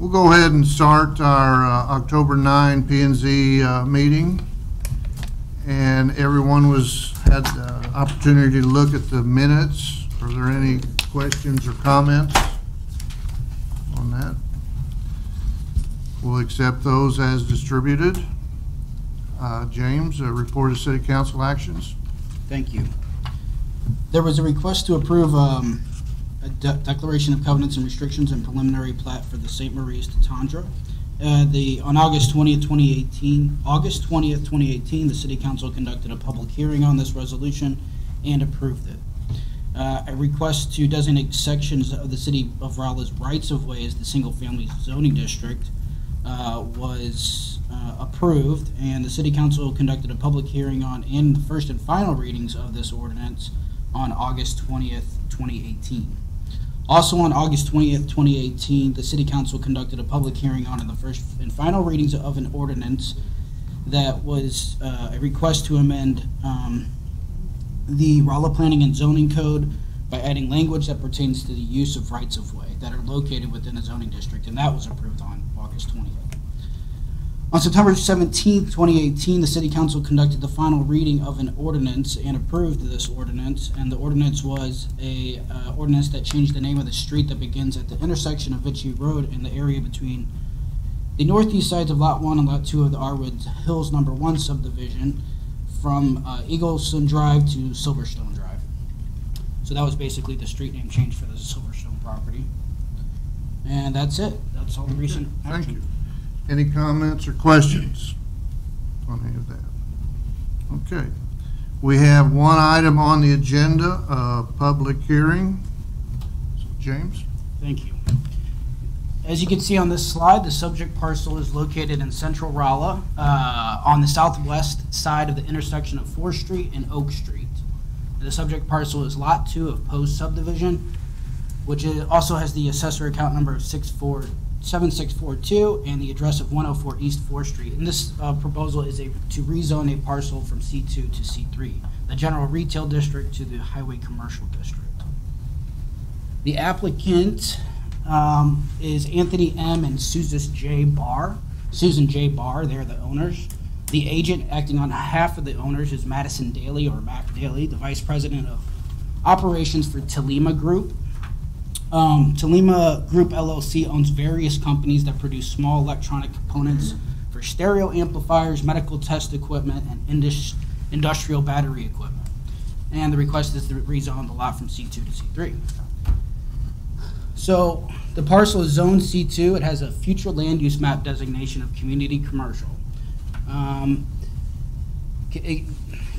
We'll go ahead and start our October 9 P&Z meeting. And everyone had the opportunity to look at the minutes. Are there any questions or comments on that? We'll accept those as distributed. James, a report of City Council actions. Thank you. There was a request to approve a declaration of covenants and restrictions and preliminary plat for the St. Mary's to Tundra. On August 20th, 2018, the City Council conducted a public hearing on this resolution and approved it. A request to designate sections of the City of Rolla's rights-of-way as the single-family zoning district was approved, and the City Council conducted a public hearing on and the first and final readings of this ordinance on August 20th, 2018. Also on August 20th, 2018, the City Council conducted a public hearing on the first and final readings of an ordinance that was a request to amend the Rolla Planning and Zoning Code by adding language that pertains to the use of rights-of-way that are located within a zoning district, and that was approved on August 20th. On September 17th, 2018, the City Council conducted the final reading of an ordinance and approved this ordinance, and the ordinance was a ordinance that changed the name of the street that begins at the intersection of Vichy Road in the area between the northeast sides of Lot 1 and Lot 2 of the Arwood Hills No. 1 subdivision from Eagleson Drive to Silverstone Drive. So that was basically the street name change for the Silverstone property. And that's it. That's all the recent action. Thank you. Any comments or questions on any of that? Okay. We have one item on the agenda, public hearing. So, James? Thank you. As you can see on this slide, the subject parcel is located in central Rolla on the southwest side of the intersection of 4th Street and Oak Street. The subject parcel is Lot 2 of Post subdivision, which also has the assessor account number of 7642 and the address of 104 East 4th Street. And this proposal is to rezone a parcel from C2 to C3, the general retail district to the highway commercial district. The applicant is Anthony M. and Susan J. Barr. They're the owners. The agent acting on behalf of the owners is Madison Daly, or Mac Daly, the vice president of operations for Telema Group. Telema Group LLC owns various companies that produce small electronic components for stereo amplifiers, medical test equipment, and industrial battery equipment. And the request is to rezone the lot from C2 to C3. So the parcel is zoned C2. It has a future land use map designation of community commercial. It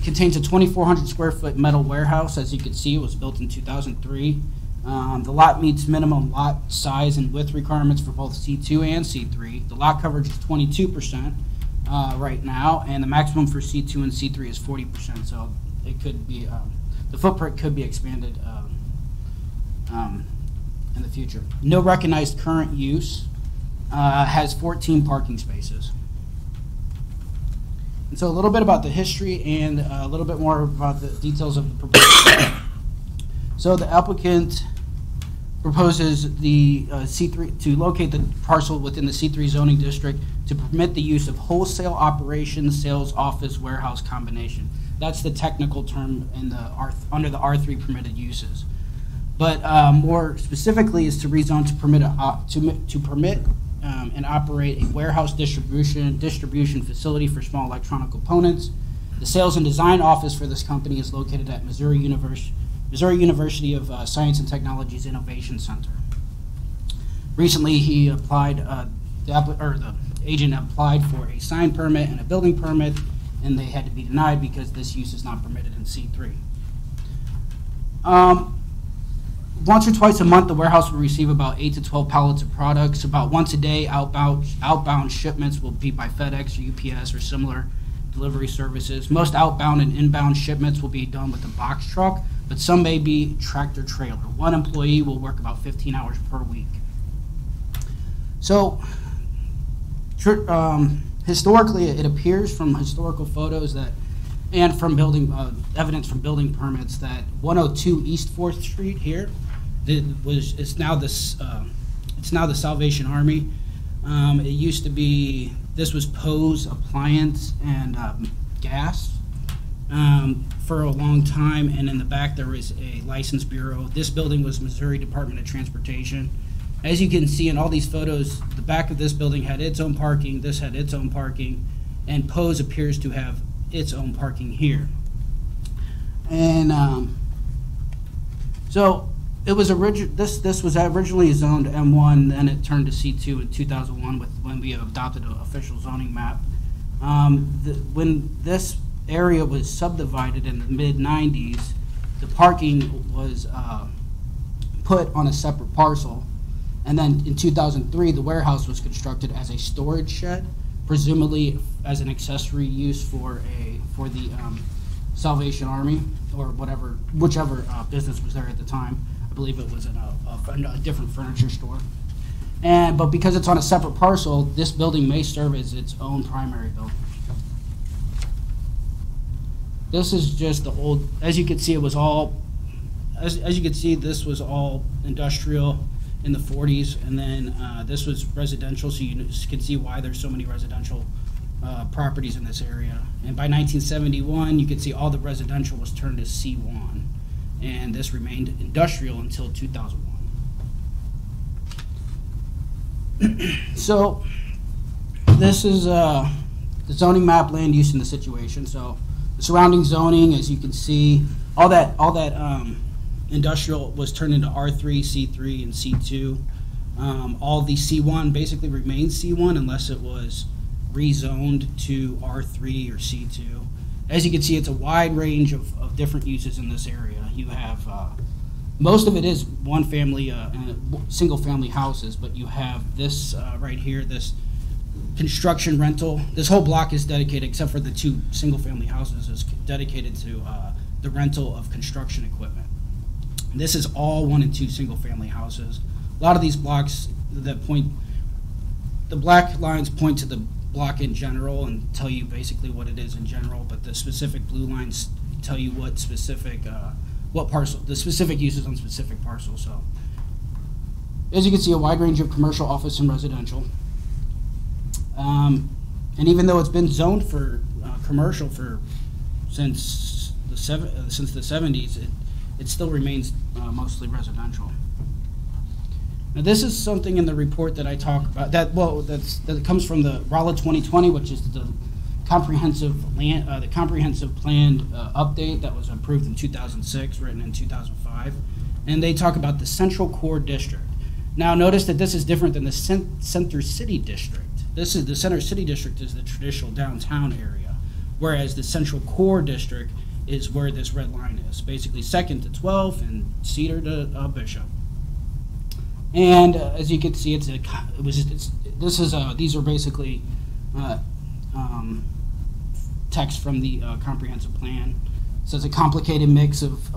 contains a 2,400 square foot metal warehouse. As you can see, it was built in 2003. The lot meets minimum lot size and width requirements for both C2 and C3. The lot coverage is 22% right now, and the maximum for C2 and C3 is 40%. So it could be the footprint could be expanded in the future. No recognized current use. Has 14 parking spaces. And so a little bit about the history and a little bit more about the details of the proposal. So the applicant proposes the C3 to locate the parcel within the C3 zoning district to permit the use of wholesale operations, sales, office, warehouse combination. That's the technical term in the under the R3 permitted uses. But more specifically is to rezone to permit and operate a warehouse distribution facility for small electronic components. The sales and design office for this company is located at Missouri University of Science and Technology's Innovation Center. Recently, he applied, the agent applied for a sign permit and a building permit, and they had to be denied because this use is not permitted in C3. Once or twice a month, the warehouse will receive about 8 to 12 pallets of products. About once a day, outbound shipments will be by FedEx or UPS or similar delivery services. Most outbound and inbound shipments will be done with a box truck, but some may be tractor trailer. One employee will work about 15 hours per week. So, historically, it appears from historical photos that, and from building evidence from building permits, that 102 East 4th Street here it's now the Salvation Army. It used to be, this was Poe's Appliance and Gas for a long time, and in the back there was a license bureau. This building was Missouri Department of Transportation. As you can see in all these photos, the back of this building had its own parking, this had its own parking, and Poe's appears to have its own parking here. And so it was this was originally zoned M1, then it turned to C2 in 2001 when we adopted an official zoning map. When this area was subdivided in the mid-90s, the parking was put on a separate parcel, and then in 2003 the warehouse was constructed as a storage shed, presumably as an accessory use for the Salvation Army or whichever business was there at the time. I believe it was in a different furniture store. But because it's on a separate parcel, this building may serve as its own primary building. This is just the old, as you can see, it was all, as you can see, this was all industrial in the 40s, and then this was residential, so you can see why there's so many residential properties in this area. And by 1971, you can see all the residential was turned to C1, and this remained industrial until 2001. So this is the zoning map, land use, and the situation. So the surrounding zoning, as you can see, all that industrial was turned into R3, C3, and C2. All the C1 basically remains C1 unless it was rezoned to R3 or C2. As you can see, it's a wide range of different uses in this area. You have, most of it is one family, single family houses, but you have this right here, this construction rental. This whole block is dedicated, except for the two single family houses, is dedicated to the rental of construction equipment. This is all 1 and 2 single family houses. A lot of these blocks that point, the black lines point to the block in general and tell you basically what it is in general, but the specific blue lines tell you what specific, what parcel, the specific uses on specific parcels. So, as you can see, a wide range of commercial, office, and residential. And even though it's been zoned for commercial since the 70s, it still remains mostly residential. Now, this is something in the report that I talk about that comes from the Rolla 2020, which is the comprehensive planned update that was approved in 2006, written in 2005, and they talk about the Central Core District. Now, notice that this is different than the Center City District. The Center City District is the traditional downtown area, whereas the Central Core District is where this red line is, basically 2nd to 12th and Cedar to Bishop. And as you can see, these are basically text from the comprehensive plan. It says a complicated mix of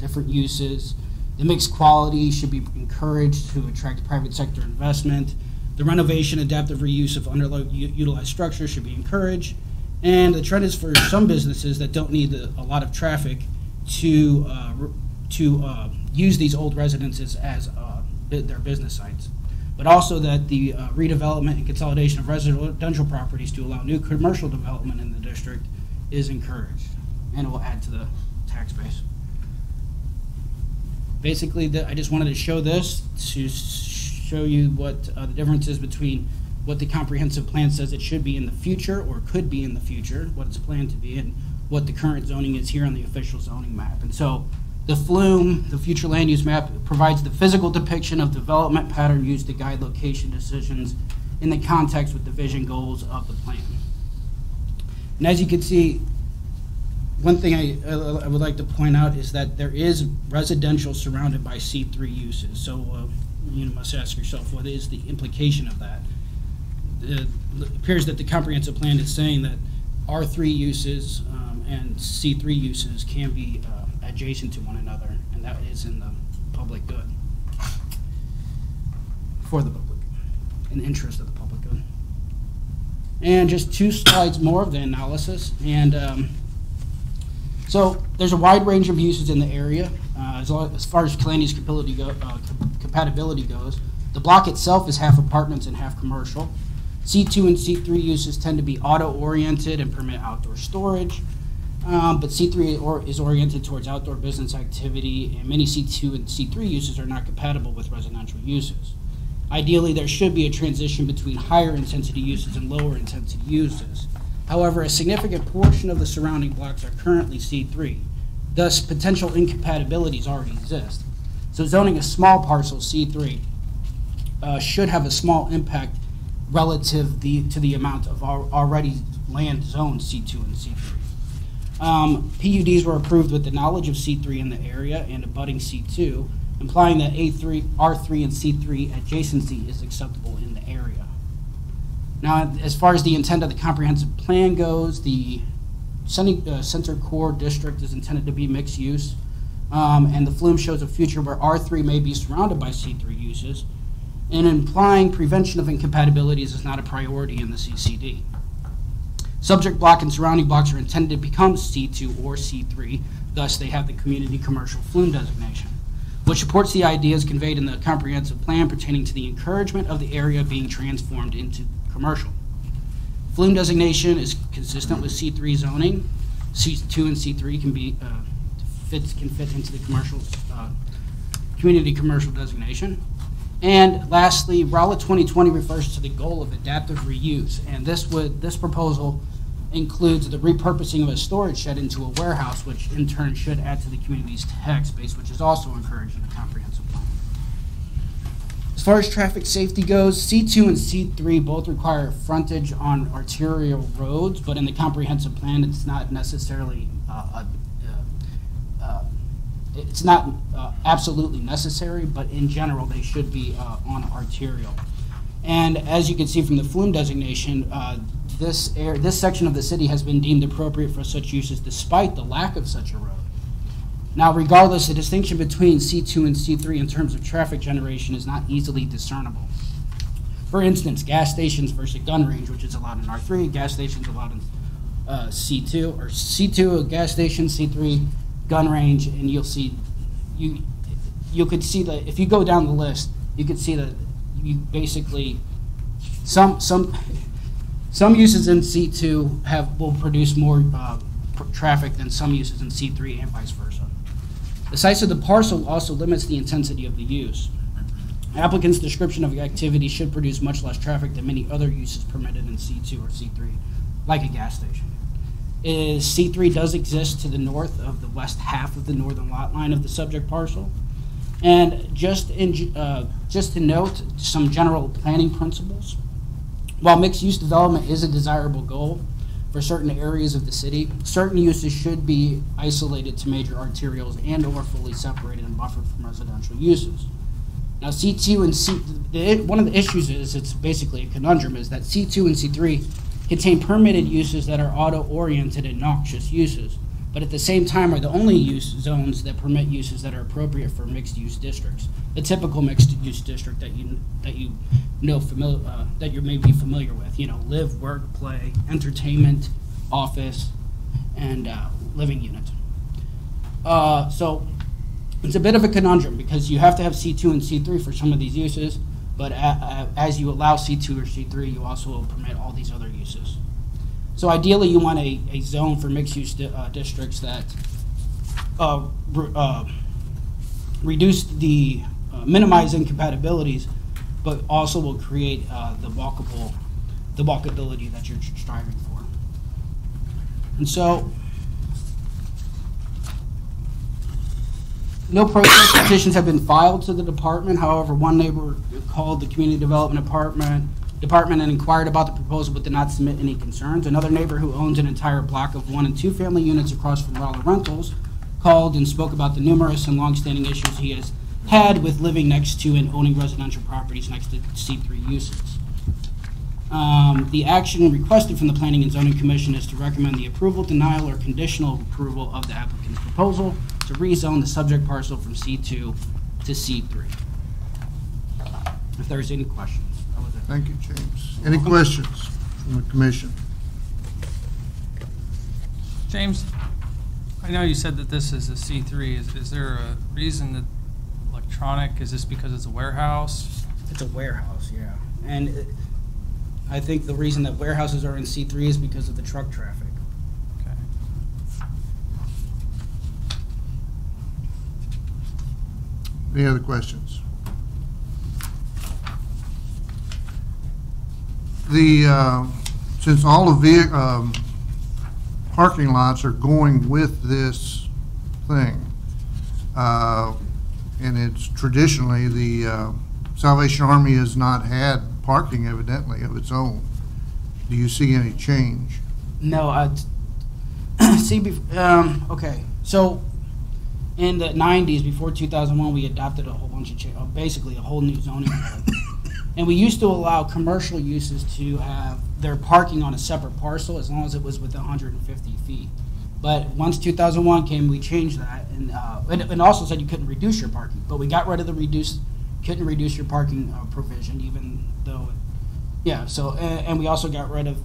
different uses. The mixed quality should be encouraged to attract private sector investment. The renovation, adaptive reuse of underutilized structures should be encouraged. And the trend is for some businesses that don't need a lot of traffic to use these old residences as their business sites. But also that the redevelopment and consolidation of residential properties to allow new commercial development in the district is encouraged, and it will add to the tax base. Basically, I just wanted to show this to show you what the difference is between what the comprehensive plan says it should be in the future or could be in the future, what it's planned to be, and what the current zoning is here on the official zoning map. And so the FLUME, the future land use map, provides the physical depiction of development pattern used to guide location decisions in the context with the vision goals of the plan. And as you can see, one thing I would like to point out is that there is residential surrounded by C3 uses. So you must ask yourself, what is the implication of that? It appears that the comprehensive plan is saying that R3 uses and C3 uses can be adjacent to one another, and that is in the public good, for the public, in the interest of the public good. And just 2 slides more of the analysis. And so there's a wide range of uses in the area as far as land use compatibility goes. The block itself is half apartments and half commercial. C2 and C3 uses tend to be auto-oriented and permit outdoor storage, but C3 is oriented towards outdoor business activity, and many C2 and C3 uses are not compatible with residential uses. Ideally, there should be a transition between higher intensity uses and lower intensity uses. However, a significant portion of the surrounding blocks are currently C3. Thus, potential incompatibilities already exist. So zoning a small parcel, C3, should have a small impact relative to the amount of already land zoned C2 and C3. PUDs were approved with the knowledge of C3 in the area and abutting C2, implying that R3 and C3 adjacency is acceptable in the area. Now, as far as the intent of the comprehensive plan goes, the Center Core District is intended to be mixed use, and the flume shows a future where R3 may be surrounded by C3 uses, and implying prevention of incompatibilities is not a priority in the CCD. Subject block and surrounding blocks are intended to become C2 or C3, thus they have the community commercial flume designation, which supports the ideas conveyed in the comprehensive plan pertaining to the encouragement of the area being transformed into commercial. Flume designation is consistent with C3 zoning. C2 and C3 can fit into the commercial community commercial designation. And lastly, Rolla 2020 refers to the goal of adaptive reuse, and this proposal includes the repurposing of a storage shed into a warehouse, which in turn should add to the community's tax base, which is also encouraged in the comprehensive plan. As far as traffic safety goes, C2 and C3 both require frontage on arterial roads, but in the comprehensive plan, it's not necessarily absolutely necessary, but in general, they should be on arterial. And as you can see from the flume designation, this section of the city has been deemed appropriate for such uses despite the lack of such a road. Now, regardless, the distinction between C2 and C3 in terms of traffic generation is not easily discernible. For instance, gas stations versus gun range, which is allowed in R3, gas stations allowed in C2, or C2 a gas station, C3 gun range, and you'll see, you could see that if you go down the list, you could see that you basically some uses in C2 will produce more traffic than some uses in C3 and vice versa. The size of the parcel also limits the intensity of the use. Applicant's description of activity should produce much less traffic than many other uses permitted in C2 or C3, like a gas station. C3 does exist to the north of the west half of the northern lot line of the subject parcel. And just to note some general planning principles. While mixed-use development is a desirable goal for certain areas of the city, certain uses should be isolated to major arterials and or fully separated and buffered from residential uses. Now C2 and one of the issues is, it's basically a conundrum, is that C2 and C3 contain permitted uses that are auto-oriented and noxious uses, but at the same time are the only use zones that permit uses that are appropriate for mixed-use districts. The typical mixed-use district that you may be familiar with, live, work, play, entertainment, office, and living unit. So it's a bit of a conundrum because you have to have C2 and C3 for some of these uses, but as you allow C2 or C3, you also will permit all these other uses. So ideally, you want a zone for mixed-use districts that minimize incompatibilities, but also will create the walkability that you're striving for. And so, no protest petitions have been filed to the department. However, one neighbor called the community development department and inquired about the proposal but did not submit any concerns. Another neighbor who owns an entire block of 1 and 2 family units across from Rolla Rentals called and spoke about the numerous and long-standing issues he has had with living next to and owning residential properties next to C3 uses. The action requested from the Planning and Zoning Commission is to recommend the approval, denial, or conditional approval of the applicant's proposal to rezone the subject parcel from C2 to C3. If there's any questions. Thank you, James. Any questions from the commission? James, I know you said that this is a C3. Is there a reason that electronic, is this because it's a warehouse? It's a warehouse, yeah. And I think the reason that warehouses are in C3 is because of the truck traffic. Okay. Any other questions? Since all the parking lots are going with this thing, and it's traditionally the Salvation Army has not had parking evidently of its own. Do you see any change? No, okay. So in the 90s, before 2001, we adopted a whole bunch of basically a whole new zoning code. And we used to allow commercial uses to have their parking on a separate parcel as long as it was within 150 feet. But once 2001 came, we changed that, and also said you couldn't reduce your parking. But we got rid of the couldn't reduce your parking provision, even though, yeah. So and we also got rid of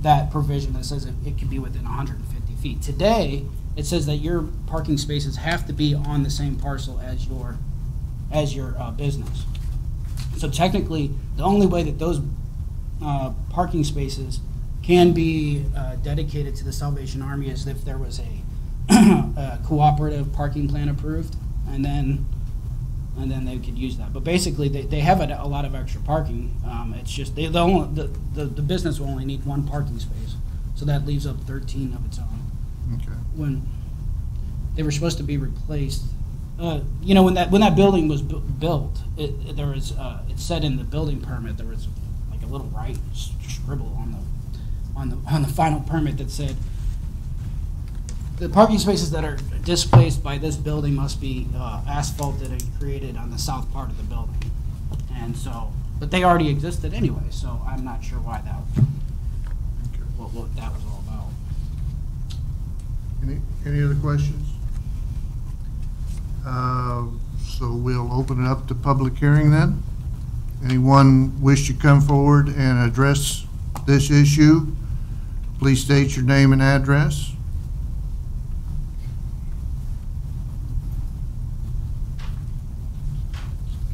that provision that says it could be within 150 feet. Today, it says that your parking spaces have to be on the same parcel as your business. So technically, the only way that those parking spaces can be dedicated to the Salvation Army is if there was a cooperative parking plan approved, and then they could use that. But basically, they have a lot of extra parking. It's just the business will only need one parking space, so that leaves up 13 of its own. Okay. When they were supposed to be replaced, when that building was built, it said in the building permit there was like a little write scribble on the final permit that said the parking spaces that are displaced by this building must be asphalted and created on the south part of the building. And so, but they already existed anyway, so I'm not sure why what that was all about. Any other questions? So we'll open it up to public hearing then. Anyone wish to come forward and address this issue? Please state your name and address.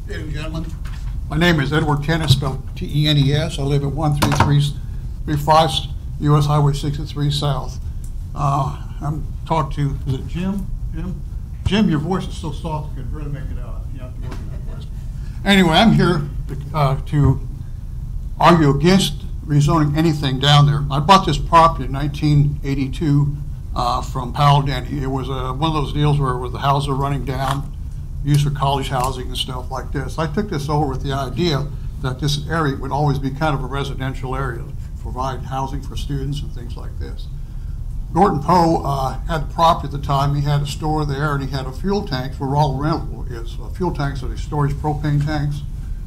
Ladies and gentlemen, my name is Edward Tennis, spelled T-E-N-E-S. I live at 13335 U.S. Highway 63 South. I'm talking to, is it Jim? Jim, your voice is so soft, I could really make it out. You have to work on that voice. Anyway, I'm here to argue against rezoning anything down there. I bought this property in 1982 from Powell Denny. It was one of those deals where the houses are running down, used for college housing and stuff like this. I took this over with the idea that this area would always be kind of a residential area to provide housing for students and things like this. Gordon Poe had the property at the time. He had a store there, and he had a fuel tank for Rolla rental. Is fuel tanks are these storage propane tanks,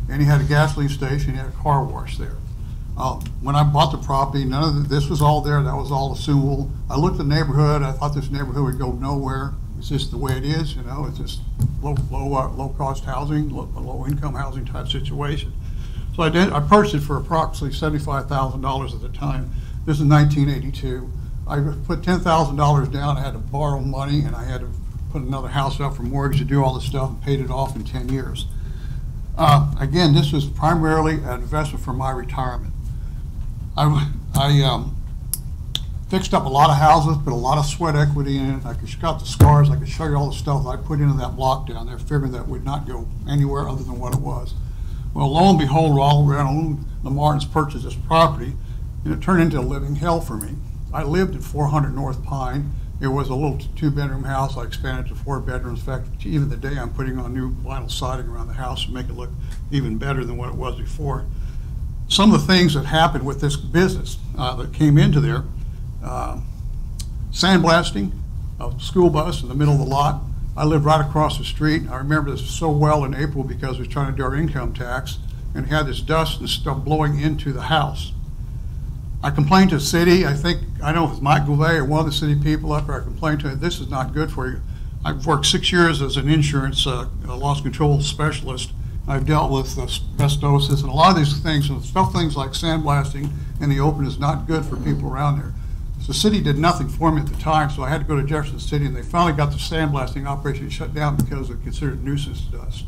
and he had a gasoline station. He had a car wash there. When I bought the property, none of this was all there. That was all assumable. I looked at the neighborhood. I thought this neighborhood would go nowhere. It's just the way it is, you know. It's just low cost housing, low income housing type situation. So I purchased it for approximately $75,000 at the time. This is 1982. I put $10,000 down. I had to borrow money, and I had to put another house up for mortgage to do all this stuff, and paid it off in 10 years. Again, this was primarily an investment for my retirement. I fixed up a lot of houses, put a lot of sweat equity in it. I got the scars. I could show you all the stuff I put into that block down there, figuring that would not go anywhere other than what it was. Well, lo and behold, Rolla and the Martins purchased this property, and it turned into a living hell for me. I lived at 400 North Pine. It was a little 2-bedroom house. I expanded to 4 bedrooms. In fact, even today, I'm putting on new vinyl siding around the house to make it look even better than what it was before. Some of the things that happened with this business that came into there, sandblasting, a school bus in the middle of the lot. I lived right across the street. I remember this so well in April because we were trying to do our income tax and had this dust and stuff blowing into the house. I complained to the city. I know it was Mike Goulet or one of the city people up there. I complained to him, this is not good for you. I've worked 6 years as an insurance loss control specialist. I've dealt with asbestosis and a lot of these things, and things like sandblasting in the open is not good for people around there. So the city did nothing for me at the time, so I had to go to Jefferson City, and they finally got the sandblasting operation shut down because it considered nuisance dust.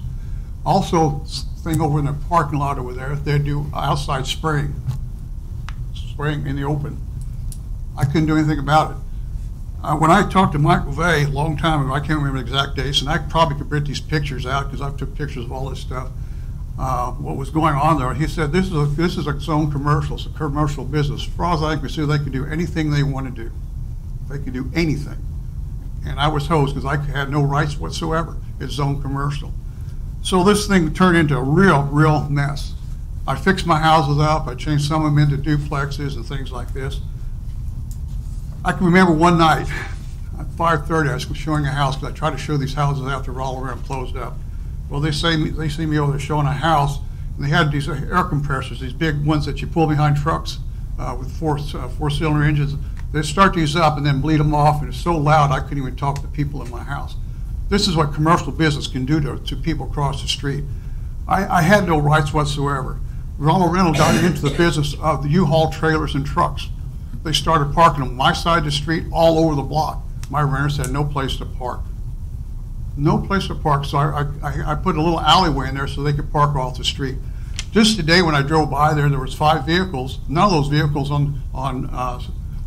Also, thing over in the parking lot over there. They do outside spraying in the open. I couldn't do anything about it. When I talked to Michael Vey a long time ago, I can't remember the exact dates, and I probably could print these pictures out because I've took pictures of all this stuff. What was going on there? He said, "This is a zone commercial. It's a commercial business. As far as I can see, they can do anything they want to do. They can do anything." And I was hosed because I had no rights whatsoever. It's zone commercial. So this thing turned into a real mess. I fixed my houses up. I changed some of them into duplexes and things like this. I can remember one night at 5:30, I was showing a house because I tried to show these houses after Rolla Rental closed up. Well, they see me over there showing a house, and they had these air compressors, these big ones that you pull behind trucks with four-cylinder engines. They start these up and then bleed them off, and it's so loud I couldn't even talk to people in my house. This is what commercial business can do to people across the street. I had no rights whatsoever. Rolla Rental got into the business of the U-Haul trailers and trucks. They started parking on my side of the street all over the block. My renters had no place to park. No place to park, so I put a little alleyway in there so they could park off the street. Just today when I drove by there was 5 vehicles. None of those vehicles on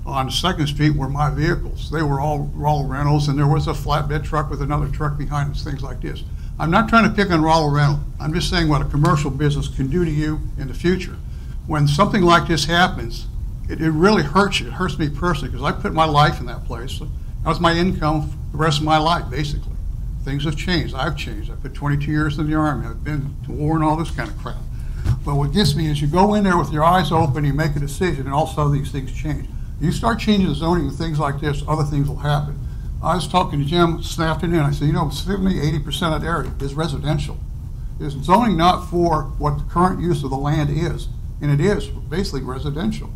2nd Street were my vehicles. They were all Rolla Rentals, and there was a flatbed truck with another truck behind us, things like this. I'm not trying to pick on Rolla Rental. I'm just saying what a commercial business can do to you in the future. When something like this happens, it really hurts you. It hurts me personally because I put my life in that place. That was my income for the rest of my life, basically. Things have changed. I've changed. I put 22 years in the Army. I've been to war and all this kind of crap. But what gets me is you go in there with your eyes open, you make a decision, and all of a sudden these things change. You start changing the zoning and things like this, other things will happen. I was talking to Jim this afternoon. I said, 70–80% of the area is residential. Is zoning not for what the current use of the land is? And it is basically residential.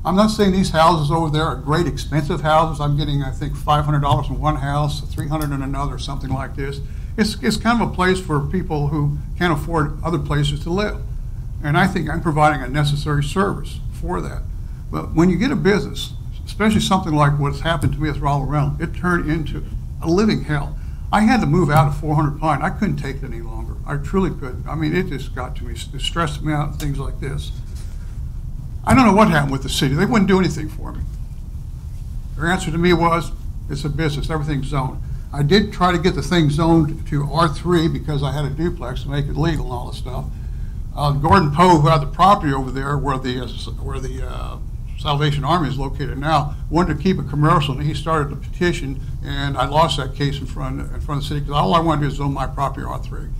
I'm not saying these houses over there are great expensive houses. I'm getting, I think, $500 in one house, $300 in another, something like this. It's kind of a place for people who can't afford other places to live. And I think I'm providing a necessary service for that. But when you get a business, especially something like what's happened to me with Rolla Rental, it turned into a living hell. I had to move out of 400 Pine. I couldn't take it any longer. I truly couldn't. I mean, it just got to me. It stressed me out and things like this. I don't know what happened with the city. They wouldn't do anything for me. Their answer to me was, it's a business, everything's zoned. I did try to get the thing zoned to R3 because I had a duplex to make it legal and all this stuff. Gordon Poe, who had the property over there where the Salvation Army is located now, wanted to keep it commercial, and he started the petition, and I lost that case in front of the city because all I wanted to do is zone my property R3.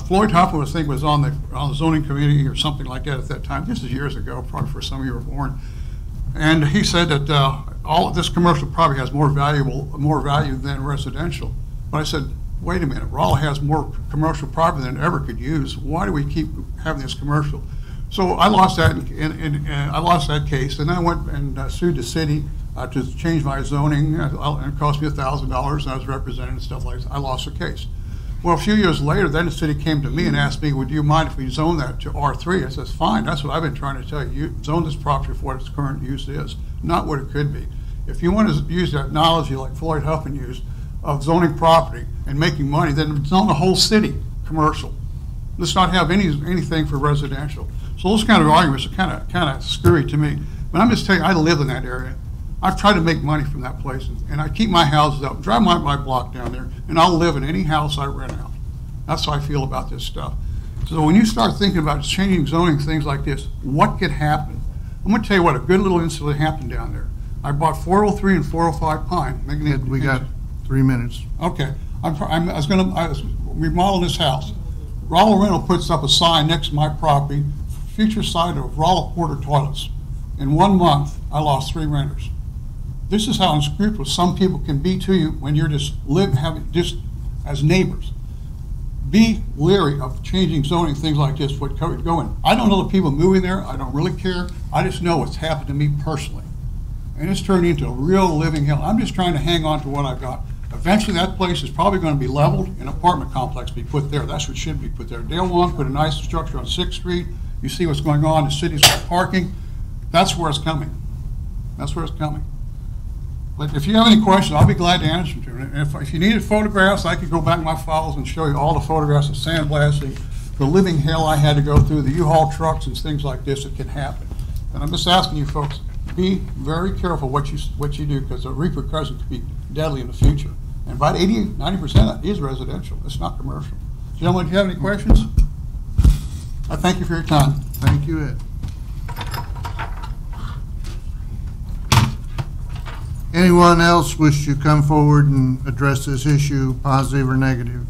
Floyd Huffman, I think, was on the zoning committee or something like that at that time. This is years ago, probably before some of you were born. And he said that all of this commercial property has more value than residential. But I said, wait a minute, Rolla has more commercial property than it ever could use. Why do we keep having this commercial? So I lost that, and I lost that case, and I went and sued the city to change my zoning. And it cost me $1,000, and I was represented and stuff like that. I lost the case. Well, a few years later, then the city came to me and asked me, would you mind if we zone that to R3? I said, fine, that's what I've been trying to tell you. You zone this property for what its current use is, not what it could be. If you want to use that analogy like Floyd Huffman used of zoning property and making money, then zone the whole city commercial. Let's not have anything for residential. So those kind of arguments are kind of screwy to me. But I'm just telling you, I live in that area. I've tried to make money from that place, and I keep my houses up, drive my block down there, and I'll live in any house I rent out. That's how I feel about this stuff. So when you start thinking about changing zoning, things like this, what could happen? I'm going to tell you what, a good little incident happened down there. I bought 403 and 405 Pine. We got 3 minutes. Okay. I was remodeling this house. Rolla Rental puts up a sign next to my property, future site of Rolla Porter toilets. In 1 month, I lost 3 renters. This is how unscrupulous some people can be to you when you're just just as neighbors. Be leery of changing zoning, things like this, what could go in. I don't know the people moving there. I don't really care. I just know what's happened to me personally. And it's turned into a real living hell. I'm just trying to hang on to what I've got. Eventually that place is probably going to be leveled, an apartment complex be put there. That's what should be put there. Dale Long put a nice structure on 6th Street. You see what's going on. The city's got parking. That's where it's coming. That's where it's coming. But if you have any questions, I'll be glad to answer them. And if you needed photographs, I could go back in my files and show you all the photographs of sandblasting, the living hell I had to go through, the U-Haul trucks and things like this, it can happen. And I'm just asking you folks, be very careful what you do, because the repercussions could be deadly in the future. And about 90% is residential. It's not commercial. Gentlemen, do you have any questions? I thank you for your time. Thank you, Ed. Anyone else wish to come forward and address this issue, positive or negative?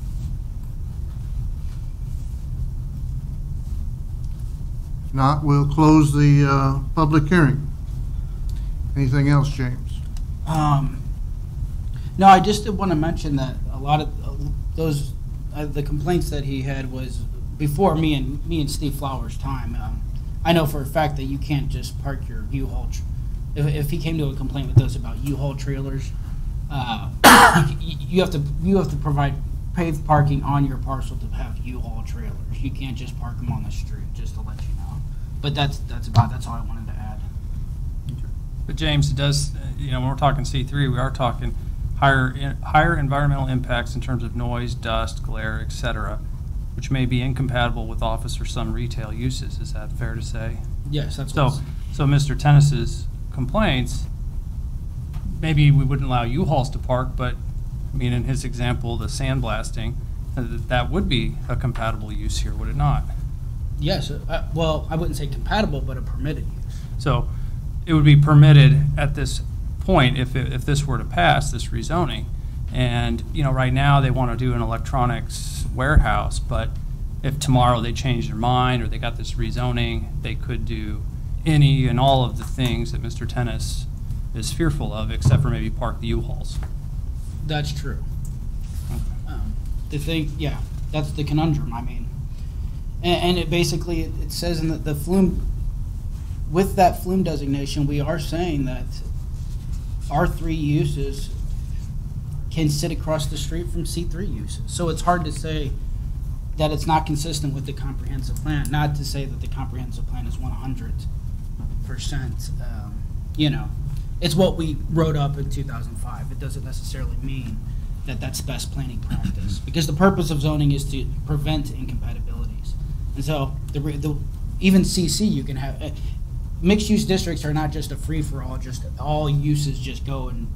If not, we'll close the public hearing. Anything else, James? No, I just did want to mention that a lot of those, the complaints that he had was before me and Steve Flowers' time. I know for a fact that you can't just park your U-Haul. If he came to a complaint with us about U-Haul trailers, you have to provide paved parking on your parcel to have U-Haul trailers. You can't just park them on the street. Just to let you know. But that's all I wanted to add. But James, it does, when we're talking C3, we are talking higher environmental impacts in terms of noise, dust, glare, etc., which may be incompatible with office or some retail uses. Is that fair to say? Yes, that's so. So Mr. Tennis's complaints, maybe we wouldn't allow U-Hauls to park, but I mean, in his example, the sandblasting, that would be a compatible use here, would it not? Yes. Well, I wouldn't say compatible, but a permitted use. So it would be permitted at this point if this were to pass, this rezoning. And, right now they want to do an electronics warehouse, but if tomorrow they change their mind or they got this rezoning, they could do any and all of the things that Mr. Tennis is fearful of, except for maybe park the U-Hauls. That's true. The thing, yeah, that's the conundrum. I mean, and it basically it says in the flume, with that flume designation, we are saying that R3 uses can sit across the street from C3 uses. So it's hard to say that it's not consistent with the comprehensive plan. Not to say that the comprehensive plan is 100%. It's what we wrote up in 2005. It doesn't necessarily mean that that's best planning practice, because the purpose of zoning is to prevent incompatibilities. And so even CC, you can have mixed-use districts are not just a free-for-all, just all uses just go and,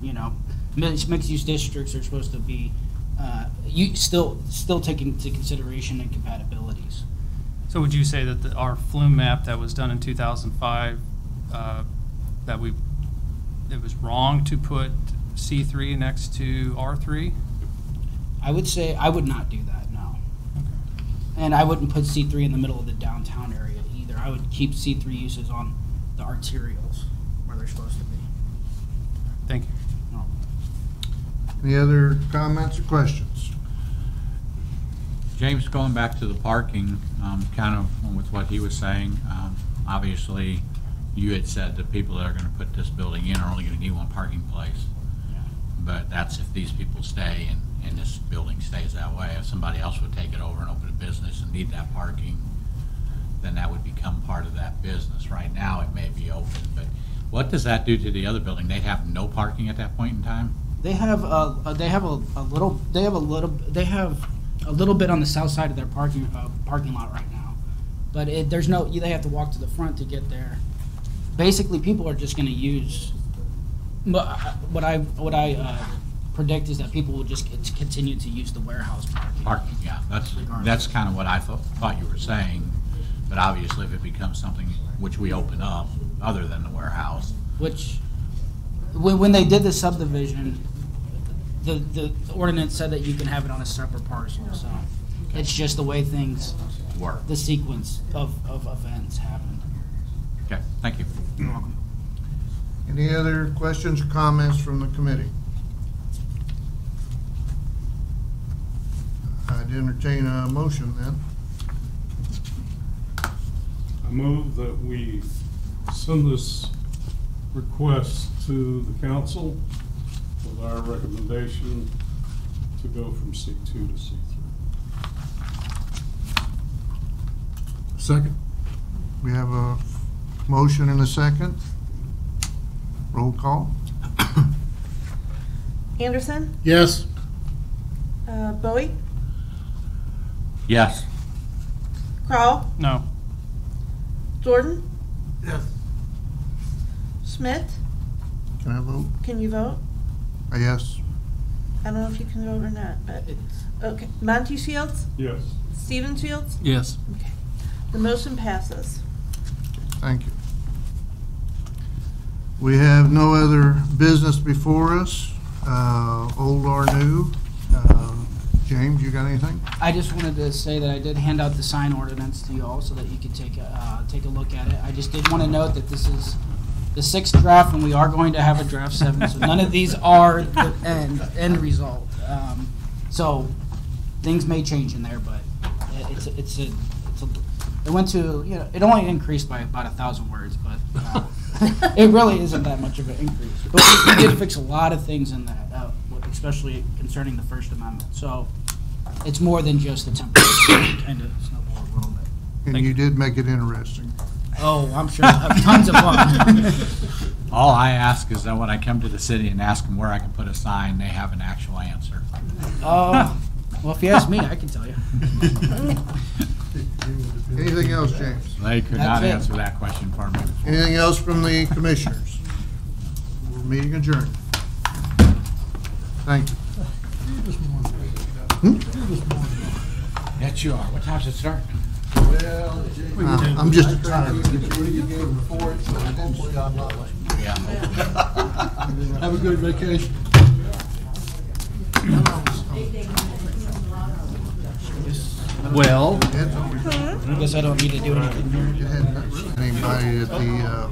mixed-use districts are supposed to be still taking into consideration incompatibilities. So would you say that our flume map that was done in 2005, it was wrong to put C3 next to R3? I would say I would not do that, no. Okay. And I wouldn't put C3 in the middle of the downtown area either. I would keep C3 uses on the arterials where they're supposed to be. Thank you. No. Any other comments or questions? James, going back to the parking, kind of with what he was saying, obviously you had said that people that are going to put this building in are only going to need one parking place. Yeah. But that's if these people stay and this building stays that way. If somebody else would take it over and open a business and need that parking, then that would become part of that business. Right now it may be open, but what does that do to the other building? They have no parking at that point in time? They have a little bit on the south side of their parking lot right now, but they have to walk to the front to get there. Basically, people are just going to use. What I predict is that people will just continue to use the warehouse parking. Parking, yeah, that's kind of what I thought you were saying. But obviously, if it becomes something which we open up, other than the warehouse, which when they did the subdivision, the ordinance said that you can have it on a separate parcel. So it's just the way things work. The sequence of events happen. Okay, thank you. You're welcome. Any other questions or comments from the committee? I'd entertain a motion then. I move that we send this request to the council with our recommendation to go from C2 to C3. Second. We have a motion and a second. Roll call. Anderson? Yes. Bowie? Yes. Crowell, No. Jordan, Yes. Smith. Can I vote? Can you vote? Yes. I don't know if you can vote or not, but okay. Monty Shields, Yes. Stephen Shields. Yes. Okay. The motion passes. Thank you. We have no other business before us, old or new. James, you got anything? I just wanted to say that I did hand out the sign ordinance to you all so that you could take a look at it. I just did want to note that this is the 6th draft, and we are going to have a draft 7, so none of these are the end result. So things may change in there, but it went to, you know, it only increased by about 1,000 words, but it really isn't that much of an increase. But we did fix a lot of things in that, especially concerning the First Amendment. So it's more than just the temporary kind of snowball a little bit. And you did make it interesting. Oh, I'm sure I'll have tons of fun. All I ask is that when I come to the city and ask them where I can put a sign, they have an actual answer. Oh, well, if you ask me, I can tell you. Anything else, James? They could That's not it. answer that question for me. Anything else from the commissioners? We're meeting adjourned. Thank you. Yes, you are. What time's it start? I'm just tired. Yeah. Have a good vacation. Well, I guess I don't need to do anything here. Anybody at the